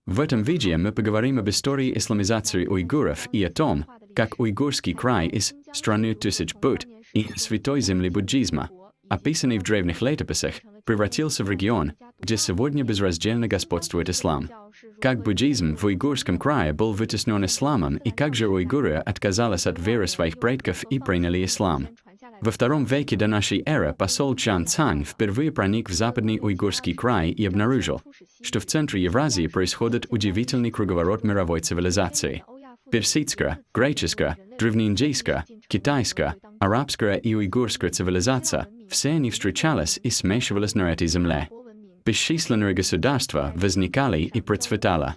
В этом видео мы поговорим об истории исламизации уйгуров и о том, как уйгурский край из страны тысяч Будд и святой земли буддизма, описанный в древних летописях, превратился в регион, где сегодня безраздельно господствует ислам. Как буддизм в уйгурском крае был вытеснен исламом и как же Уйгурия отказалась от веры своих предков и приняли ислам. Во II веке до нашей эры посол Чан Цань впервые проник в западный уйгурский край и обнаружил, что в центре Евразии происходит удивительный круговорот мировой цивилизации. Персидская, греческая, древнеиндийская, китайская, арабская и уйгурская цивилизация – все они встречались и смешивались на этой земле. Бесчисленные государства возникали и процветали.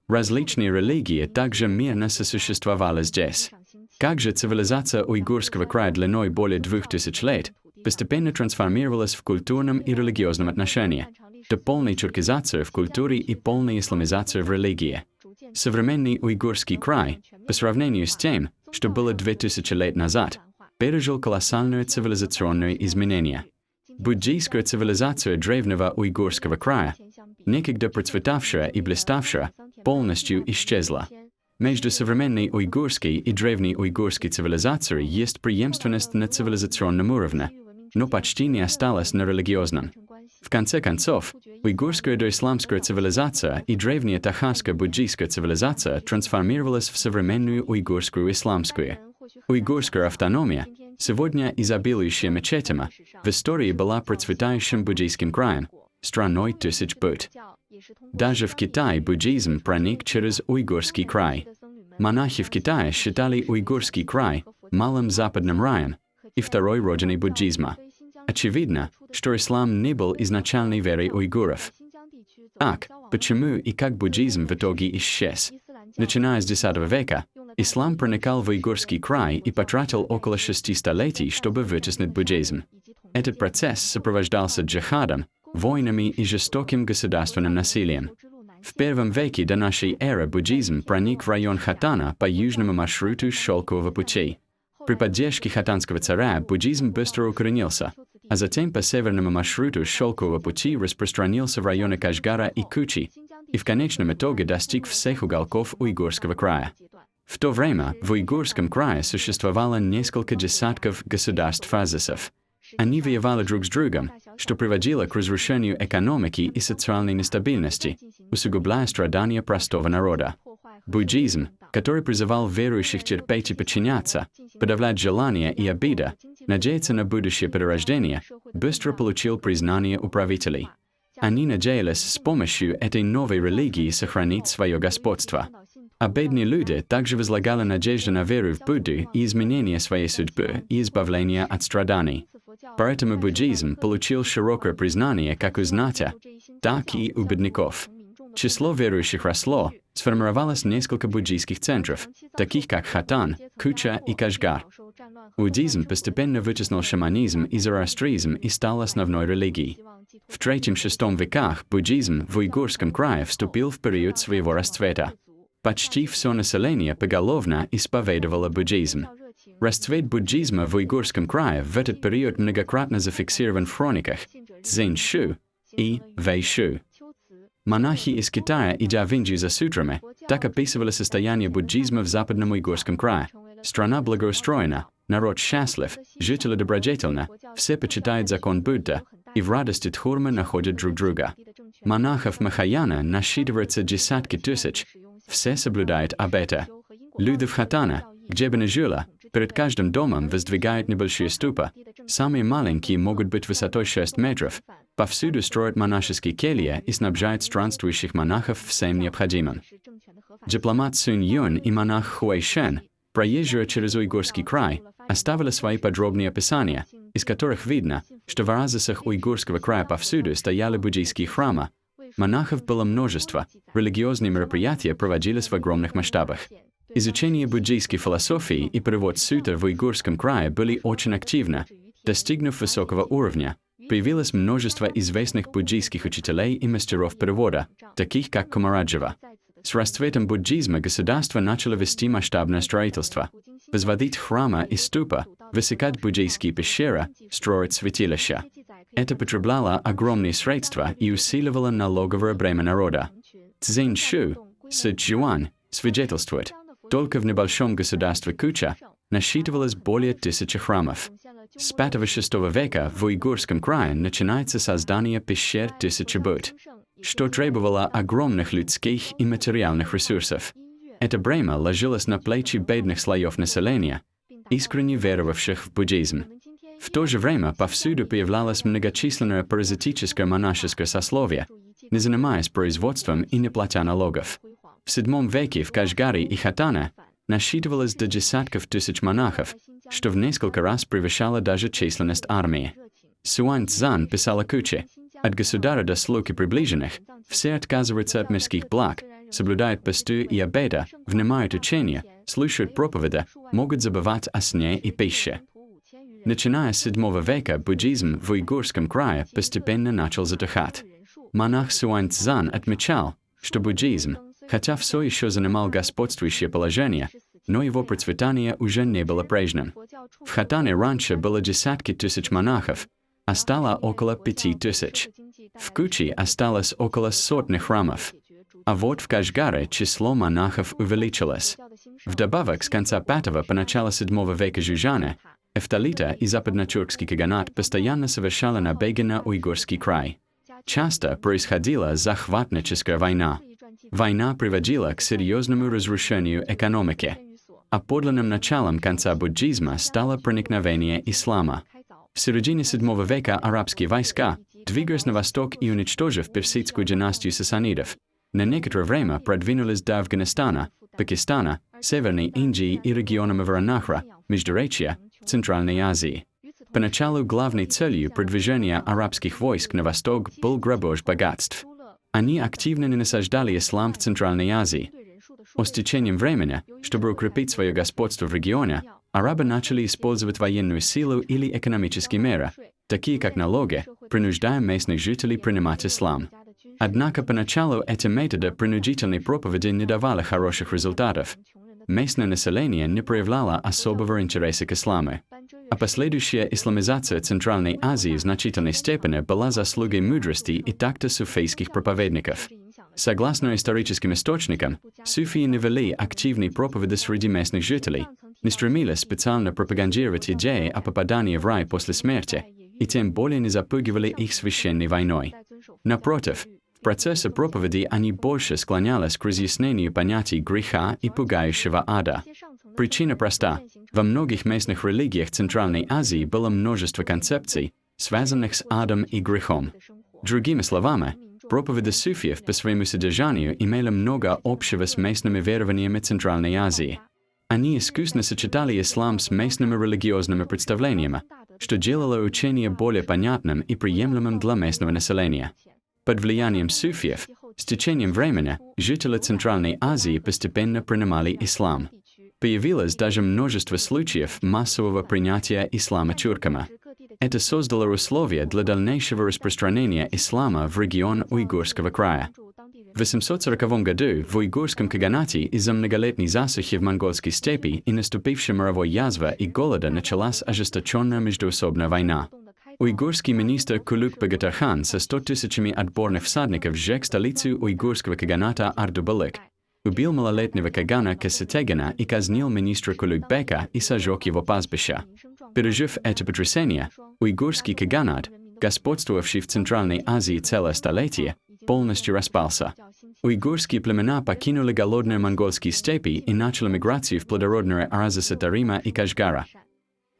Различные религии также мирно сосуществовали здесь. Как же цивилизация уйгурского края длиной более 2000 лет постепенно трансформировалась в культурном и религиозном отношении, до полной тюркизации в культуре и полной исламизации в религии. Современный уйгурский край, по сравнению с тем, что было 2000 лет назад, пережил колоссальные цивилизационные изменения. Буддийская цивилизация древнего уйгурского края, некогда процветавшая и блиставшая, полностью исчезла. Между современной уйгурской и древней уйгурской цивилизацией есть преемственность на цивилизационном уровне, но почти не осталось на религиозном. В конце концов, уйгурская доисламская цивилизация и древняя тахарская буддийская цивилизация трансформировалась в современную уйгурскую исламскую. Уйгурская автономия, сегодня изобилующая мечетями, в истории была процветающим буддийским краем, страной тысяч Будд. Даже в Китае буддизм проник через уйгурский край. Монахи в Китае считали уйгурский край малым западным раем и второй родиной буддизма. Очевидно, что ислам не был изначальной верой уйгуров. Так, почему и как буддизм в итоге исчез? Начиная с X века, ислам проникал в уйгурский край и потратил около 6 столетий, чтобы вытеснить буддизм. Этот процесс сопровождался джихадом, войнами и жестоким государственным насилием. В I веке до нашей эры буддизм проник в район Хотана по южному маршруту Шелкового пути. При поддержке хотанского царя буддизм быстро укоренился, а затем по северному маршруту Шелкового пути распространился в районы Кашгара и Кучи и в конечном итоге достиг всех уголков уйгурского края. В то время в уйгурском крае существовало несколько десятков государств-фазисов. Они воевали друг с другом, что приводило к разрушению экономики и социальной нестабильности, усугубляя страдания простого народа. Буддизм, который призывал верующих терпеть и подчиняться, подавлять желания и обиды, надеяться на будущее перерождение, быстро получил признание у правителей. Они надеялись с помощью этой новой религии сохранить свое господство. А бедные люди также возлагали надежду на веру в Будду и изменение своей судьбы и избавление от страданий. Поэтому буддизм получил широкое признание как у знати, так и у бедняков. Число верующих росло, сформировалось несколько буддийских центров, таких как Хотан, Куча и Кашгар. Буддизм постепенно вытеснил шаманизм и зороастризм и стал основной религией. В III-VI веках буддизм в уйгурском крае вступил в период своего расцвета. Почти все население поголовно исповедовало буддизм. Расцвет буддизма в уйгурском крае в этот период многократно зафиксирован в хрониках Цзиньшу и Вэйшу. Монахи из Китая, идя в Индию за сутрами, так описывали состояние буддизма в западном уйгурском крае. Страна благоустроена, народ счастлив, жители добродетельны, все почитают закон Будда и в радости Дхурмы находят друг друга. Монахов Махаяна насчитывается десятки тысяч, все соблюдают обеты. Люди в Хотана, где бы ни жили, перед каждым домом воздвигают небольшие ступы. Самые маленькие могут быть высотой 6 метров. Повсюду строят монашеские кельи и снабжают странствующих монахов всем необходимым. Дипломат Сунь Юн и монах Хуэй Шен, проезжая через уйгурский край, оставили свои подробные описания, из которых видно, что в оазисах уйгурского края повсюду стояли буддийские храмы. Монахов было множество, религиозные мероприятия проводились в огромных масштабах. Изучение буддийской философии и перевод сутр в уйгурском крае были очень активны. Достигнув высокого уровня, появилось множество известных буддийских учителей и мастеров перевода, таких как Кумараджава. С расцветом буддизма государство начало вести масштабное строительство, возводить храмы и ступы, высекать буддийские пещеры, строить святилища. Это потребляло огромные средства и усиливало налоговое бремя народа. Цзинь Шу, Сычжуан, свидетельствует, только в небольшом государстве Куча насчитывалось более 1000 храмов. С 5-6 века в Уйгурском крае начинается создание пещер Тысячи Будд, что требовало огромных людских и материальных ресурсов. Это бремя ложилось на плечи бедных слоев населения, искренне веровавших в буддизм. В то же время повсюду появлялось многочисленное паразитическое монашеское сословие, не занимаясь производством и не платя налогов. В VII веке в Кашгаре и Хатане насчитывалось до десятков тысяч монахов, что в несколько раз превышало даже численность армии. Сюань Цзан писал о Куче: «От государя до слуг и приближенных все отказываются от мирских благ, соблюдают посты и обеда, внимают учения, слушают проповеди, могут забывать о сне и пище». Начиная с VII века буддизм в Уйгурском крае постепенно начал затухать. Монах Сюань Цзан отмечал, что буддизм, хотя все еще занимал господствующее положение, но его процветание уже не было прежним. В Хатане раньше было десятки тысяч монахов, а стало около 5000. В Куче осталось около сотни храмов. А вот в Кашгаре число монахов увеличилось. Вдобавок, с конца V по начало VII века Жужаны, Эфталита и западнотюркский каганат постоянно совершали набеги на Уйгурский край. Часто происходила захватническая война. Война приводила к серьезному разрушению экономики. А подлинным началом конца буддизма стало проникновение ислама. В середине VII века арабские войска, двигаясь на восток и уничтожив персидскую династию сасанидов, на некоторое время продвинулись до Афганистана, Пакистана, Северной Индии и региона Мавераннахра, Междуречья, Центральной Азии. Поначалу главной целью продвижения арабских войск на восток был грабеж богатств. Они активно не насаждали ислам в Центральной Азии. С течением времени, чтобы укрепить свое господство в регионе, арабы начали использовать военную силу или экономические меры, такие как налоги, принуждая местных жителей принимать ислам. Однако поначалу эти методы принудительной проповеди не давали хороших результатов. Местное население не проявляло особого интереса к исламу. А последующая исламизация Центральной Азии в значительной степени была заслугой мудрости и такта суфийских проповедников. Согласно историческим источникам, суфии не вели активной проповеди среди местных жителей, не стремились специально пропагандировать идеи о попадании в рай после смерти, и тем более не запугивали их священной войной. Напротив, в процессе проповеди они больше склонялись к разъяснению понятий греха и пугающего ада. Причина проста. Во многих местных религиях Центральной Азии было множество концепций, связанных с адом и грехом. Другими словами, проповеди суфиев по своему содержанию имели много общего с местными верованиями Центральной Азии. Они искусно сочетали ислам с местными религиозными представлениями, что делало учение более понятным и приемлемым для местного населения. Под влиянием суфиев, с течением времени, жители Центральной Азии постепенно принимали ислам. Появилось даже множество случаев массового принятия ислама тюрками. Это создало условия для дальнейшего распространения ислама в регион Уйгурского края. В 840 году в Уйгурском каганате из-за многолетней засухи в монгольской степи и наступившей мировой язвы и голода началась ожесточенная междоусобная война. Уйгурский министр Кулук Багатархан со 100 000 отборных всадников сжег столицу уйгурского каганата Ардубалык, убил малолетнего кагана Касатегана и казнил министра Кулукбека и сожег его пастбища. Пережив это потрясение, уйгурский каганат, господствовавший в Центральной Азии целое столетие, полностью распался. Уйгурские племена покинули голодные монгольские степи и начали миграцию в плодородные оазисы Сатарима и Кашгара.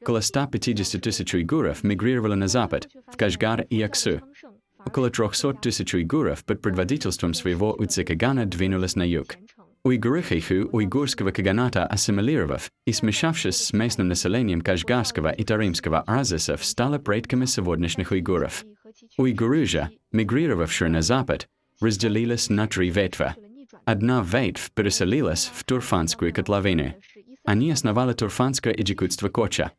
Около 150 000 уйгуров мигрировали на запад, в Кашгар и Аксу. Около 300 000 уйгуров под предводительством своего уйцы-кагана двинулись на юг. Уйгуриху уйгурского каганата ассимилировав и смешавшись с местным населением Кашгарского и Таримского оазисов, стали предками сегодняшних уйгуров. Уйгуры же, мигрировавшие на запад, разделились на 3 ветви. Одна ветвь переселилась в Турфанскую котловину. Они основали турфанское иджикутство Коча.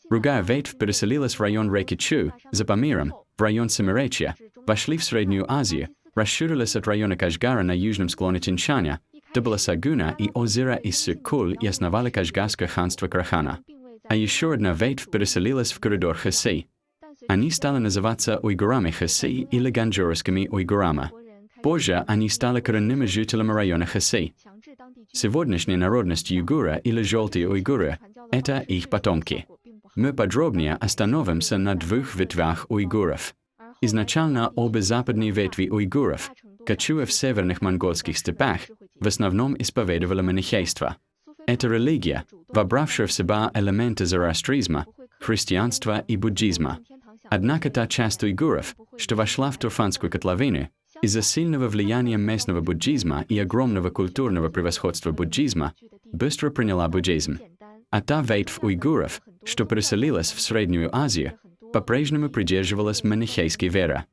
Другая ветвь переселилась в район реки Чу, за Памиром, в район Семиречья, вошли в Среднюю Азию, расширились от района Кашгара на южном склоне Тиньшаня, до Баласагуна и озера Иссык-Куль и основали Кашгарское ханство Крахана. А еще одна ветвь переселилась в коридор Хаси. Они стали называться уйгурами Хаси или ганджурскими уйгурами. Позже они стали коренными жителями района Хэсэй. Сегодняшняя народность Уйгура или желтые уйгуры – это их потомки. Мы подробнее остановимся на двух ветвях уйгуров. Изначально обе западные ветви уйгуров, кочуя в северных монгольских степях, в основном исповедовали манихейство. Это религия, вобравшая в себя элементы зороастризма, христианства и буддизма. Однако та часть уйгуров, что вошла в Турфанскую котловину, из-за сильного влияния местного буддизма и огромного культурного превосходства буддизма, быстро приняла буддизм. А та ветвь уйгуров, что переселилась в Среднюю Азию, по-прежнему придерживалась манихейской веры.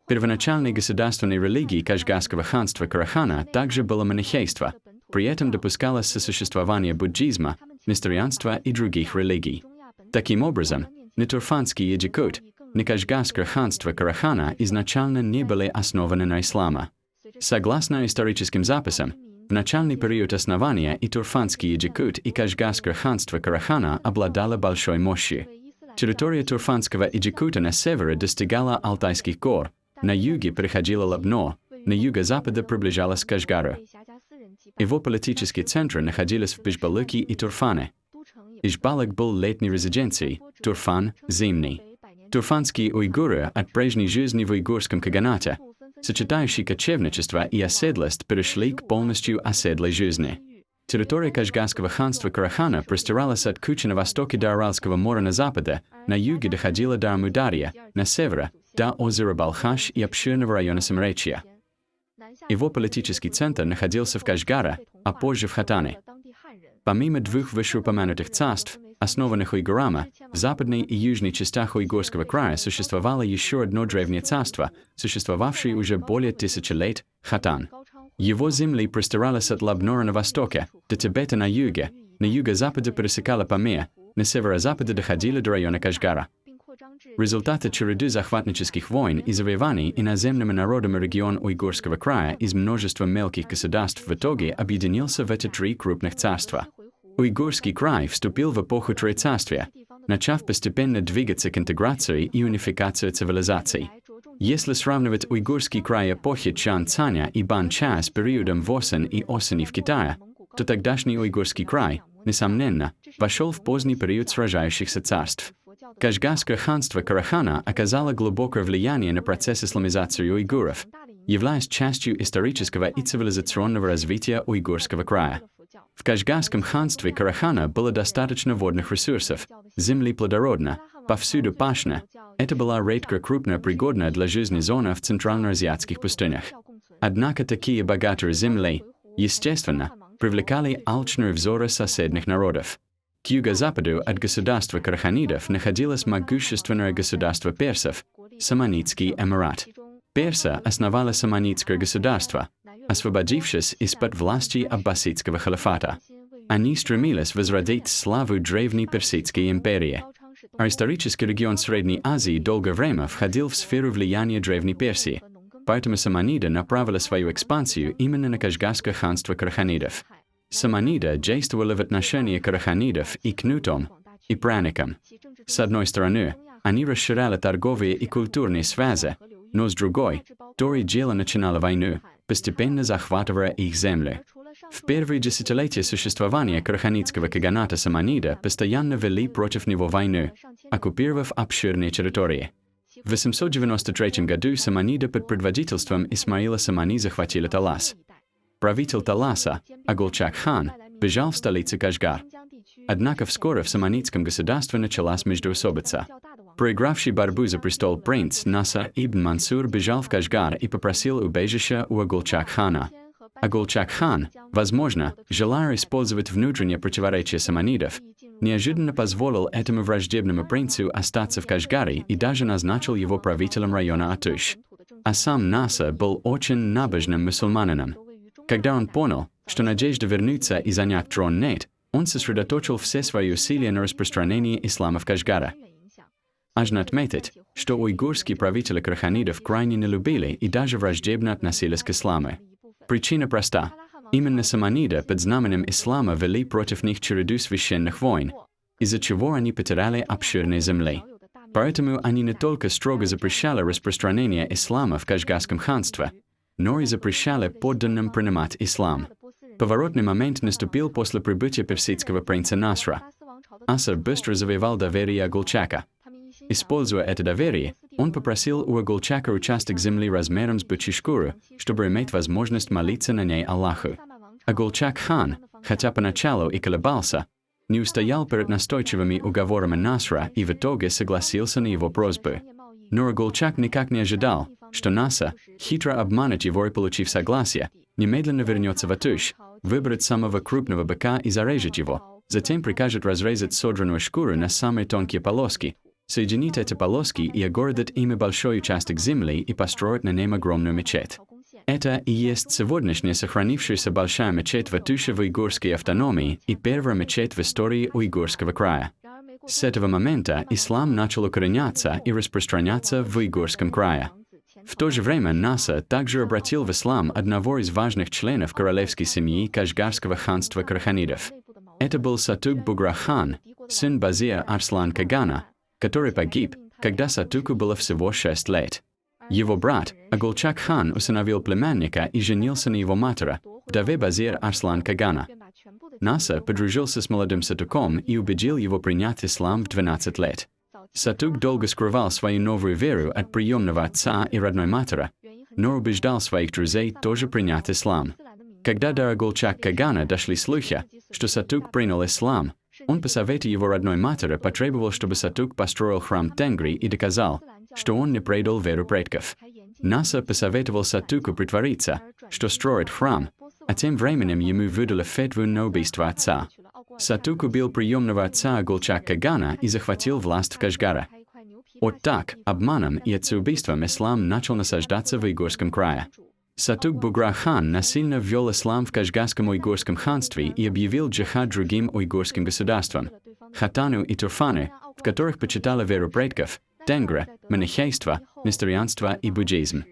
Первоначальной государственной религией Кашгарского ханства Карахана также было манихейство, при этом допускалось сосуществование буддизма, несторианства и других религий. Таким образом, ни Турфанский Египет, ни Кашгарское ханство Карахана изначально не были основаны на исламе. Согласно историческим записям, в начальный период основания и Турфанский Египет, и Кашгарское ханство Карахана обладало большой мощью. Территория Турфанского Египта на севере достигала Алтайских гор, на юге приходила Лабно, на юго-западе приближалась к Кашгару. Его политические центры находились в Бишбалыке и Турфане. Ишбалык был летней резиденцией, Турфан – зимней. Турфанские уйгуры от прежней жизни в уйгурском каганате, сочетающие кочевничество и оседлость, перешли к полностью оседлой жизни. Территория Кашгарского ханства Карахана простиралась от Кучи на востоке до Аральского моря на западе, на юге доходила до Амударья, на севере – до озера Балхаш и обширного района Самречья. Его политический центр находился в Кашгаре, а позже в Хатане. Помимо двух вышеупомянутых царств, основанных уйгурами, в западной и южной частях Уйгурского края существовало еще одно древнее царство, существовавшее уже более 1000 лет – Хатан. Его земли простирались от Лабнора на востоке, до Тибета на юге, на юго-западе пересекало Памир, на северо-западе доходило до района Кашгара. Результаты череды захватнических войн и завоеваний иноземными народами регион Уйгурского края из множества мелких государств в итоге объединился в эти три крупных царства. Уйгурский край вступил в эпоху Троецарствия, начав постепенно двигаться к интеграции и унификации цивилизаций. Если сравнивать Уйгурский край эпохи Чан Цаня и Бан Ча с периодом восени и осени в Китае, то тогдашний Уйгурский край, несомненно, вошел в поздний период сражающихся царств. Кашгарское ханство Карахана оказало глубокое влияние на процесс исламизации уйгуров, являясь частью исторического и цивилизационного развития Уйгурского края. В Кашгарском ханстве Карахана было достаточно водных ресурсов, земли плодородна, повсюду пашня. Это была редко крупная пригодная для жизни зона в центральноазиатских пустынях. Однако такие богатые земли, естественно, привлекали алчные взоры соседних народов. К юго-западу от государства караханидов находилось могущественное государство персов – Саманидский эмират. Персы основали Саманидское государство, освободившись из-под власти аббасидского халифата. Они стремились возродить славу древней Персидской империи. А исторический регион Средней Азии долгое время входил в сферу влияния Древней Персии, поэтому саманиды направили свою экспансию именно на Кашгарское ханство караханидов. Саманиды действовали в отношении караханидов и кнутом, и праником. С одной стороны, они расширяли торговые и культурные связи, но с другой, то и дело начинало войну, постепенно захватывая их земли. В первые десятилетия существования караханидского каганата саманиды постоянно вели против него войну, оккупировав обширные территории. В 893 году саманиды под предводительством Исмаила Самани захватили Талас. Правитель Таласа, Агулчак-хан, бежал в столицу Кашгар. Однако вскоре в саманидском государстве началась междоусобица. Проигравший борьбу за престол принц Насар ибн Мансур бежал в Кашгар и попросил убежища у Агулчак-хана. Агулчак-хан, возможно, желая использовать внутреннее противоречие саманидов, неожиданно позволил этому враждебному принцу остаться в Кашгаре и даже назначил его правителем района Атуш. А сам Насар был очень набожным мусульманином. Когда он понял, что надежда вернуться и занять трон нет, он сосредоточил все свои усилия на распространении ислама в Кашгаре. Важно отметить, что уйгурские правители караханидов крайне не любили и даже враждебно относились к исламу. Причина проста. Именно саманиды под знаменем ислама вели против них череду священных войн, из-за чего они потеряли обширные земли. Поэтому они не только строго запрещали распространение ислама в Кашгарском ханстве, но и запрещали подданным принимать ислам. Поворотный момент наступил после прибытия персидского принца Насра. Асар быстро завоевал доверие Гулчака. Используя это доверие, он попросил у Гулчака участок земли размером с бычью шкуру, чтобы иметь возможность молиться на ней Аллаху. Гулчак хан, хотя поначалу и колебался, не устоял перед настойчивыми уговорами Насра и в итоге согласился на его просьбу. Но Гулчак никак не ожидал, что Наср, хитро обмануть его и получив согласие, немедленно вернется в Атуш, выберет самого крупного быка и зарежет его, затем прикажет разрезать содранную шкуру на самые тонкие полоски, соединить эти полоски и огородить ими большой участок земли и построить на нем огромную мечеть. Это и есть сегодняшняя сохранившаяся большая мечеть в Атуше в уйгурской автономии и первая мечеть в истории уйгурского края. С этого момента ислам начал укореняться и распространяться в уйгурском крае. В то же время Наср также обратил в ислам одного из важных членов королевской семьи Кашгарского ханства Карханидов. Это был Сатук-Бугра-хан, сын Базира Арслан-Кагана, который погиб, когда Сатуку было всего 6 лет. Его брат, Гулчак-хан, усыновил племянника и женился на его матери, вдове Базир Арслан-Кагана. Наср подружился с молодым Сатуком и убедил его принять ислам в 12 лет. Сатук долго скрывал свою новую веру от приемного отца и родной матери, но убеждал своих друзей тоже принять ислам. Когда до Гулчак-Кагана дошли слухи, что Сатук принял ислам, он по совету его родной матери потребовал, чтобы Сатук построил храм Тенгри и доказал, что он не предал веру предков. Наср посоветовал Сатуку притвориться, что строит храм, а тем временем ему выдали фетву на убийство отца. Сатук убил приемного отца Гулчак-Кагана и захватил власть в Кашгаре. Вот так, обманом и отцеубийством ислам начал насаждаться в уйгурском крае. Сатук-Бугра-хан насильно ввел ислам в Кашгарском уйгурском ханстве и объявил джихад другим уйгурским государствам – Хатану и Турфану, в которых почитали веру предков, Тенгри, манихейство, несторианство и буддизм.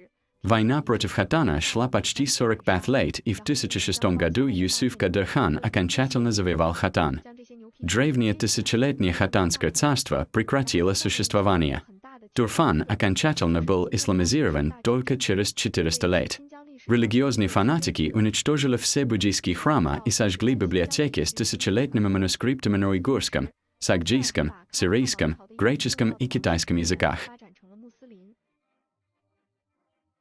Война против Хатана шла почти 45 лет, и в 1006 году Юсуф Кадыр-хан окончательно завоевал Хатан. Древнее тысячелетнее хатанское царство прекратило существование. Турфан окончательно был исламизирован только через 400 лет. Религиозные фанатики уничтожили все буддийские храмы и сожгли библиотеки с тысячелетними манускриптами на уйгурском, сакджийском, сирийском, греческом и китайском языках.